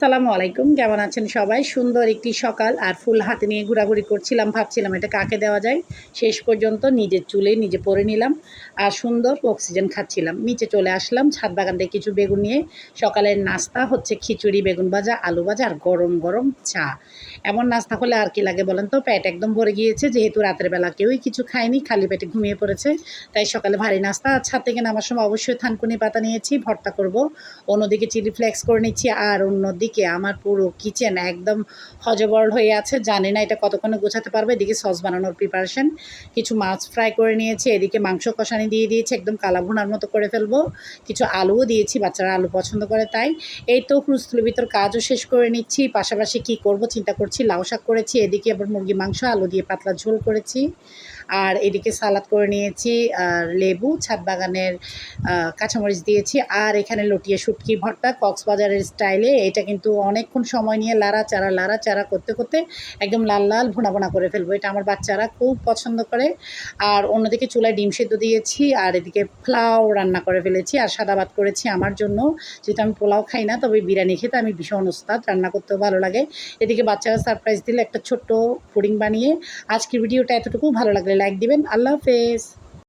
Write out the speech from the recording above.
সালামু আলাইকুম, কেমন আছেন সবাই? সুন্দর একটি সকাল আর ফুল হাতে নিয়ে ঘোরাঘুরি করছিলাম, ভাবছিলাম এটা কাকে দেওয়া যায়। শেষ পর্যন্ত নিজের চুলে নিজে পরে নিলাম আর সুন্দর অক্সিজেন খাচ্ছিলাম। নিচে চলে আসলাম ছাদ বাগান থেকে কিছু বেগুন নিয়ে। সকালের নাস্তা হচ্ছে খিচুড়ি, বেগুন ভাজা, আলু ভাজা আর গরম গরম চা। এমন নাস্তা হলে আর কি লাগে বলেন তো? পেট একদম ভরে গিয়েছে, যেহেতু রাতের বেলা কেউই কিছু খায়নি, খালি পেটে ঘুমিয়ে পড়েছে। তাই সকালে ভারী নাস্তা। আর ছাদ থেকে নামার সময় অবশ্যই থানকুনি পাতা নিয়েছি, ভর্তা করব। অন্যদিকে চিলি ফ্লেক্স করে নিচ্ছি, আর অন্যদিকে আমার পুরো কিচেন একদম হযবরল হয়ে আছে। জানি না এটা কতক্ষণে গোছাতে পারবো। এদিকে সস বানানোর প্রিপারেশন, কিছু মাছ ফ্রাই করে নিয়েছি, এদিকে মাংস কষানি দিয়ে দিয়েছি, একদম কালা ভুনার মতো করে ফেলবো। কিছু আলুও দিয়েছি, বাচ্চারা আলু পছন্দ করে তাই। এই তো হুলস্থুলের ভিতর কাজও শেষ করে নিচ্ছি, পাশাপাশি কি করব চিন্তা করছি। লাউ শাক করেছি, এদিকে আবার মুরগি মাংস আলু দিয়ে পাতলা ঝোল করেছি, আর এদিকে সালাদ করে নিয়েছি, আর লেবু, ছাদ বাগানের কাঁচামরিচ দিয়েছি, আর এখানে লটিয়ে শুটকি ভর্তা কক্সবাজারের স্টাইলে। এটা কিন্তু অনেকক্ষণ সময় নিয়ে লাড়াচাড়া করতে করতে একদম লাল লাল ভুনা ভুনা করে ফেলবো। এটা আমার বাচ্চারা খুব পছন্দ করে। আর অন্যদিকে চুলায় ডিম সেদ্ধ দিয়েছি, আর এদিকে পোলাও রান্না করে ফেলেছি, আর সাদা ভাত করেছি আমার জন্য। যেহেতু আমি পোলাও খাই না, তবে বিরিয়ানি খেতে আমি ভীষণ ওস্তাদ, রান্না করতেও ভালো লাগে। এদিকে বাচ্চারা সারপ্রাইজ দিলে একটা ছোট্ট পুডিং বানিয়ে। আজকের ভিডিওটা এতটুকু, ভালো লাগলে লাইক দিবেন। আল্লাহ হাফেজ।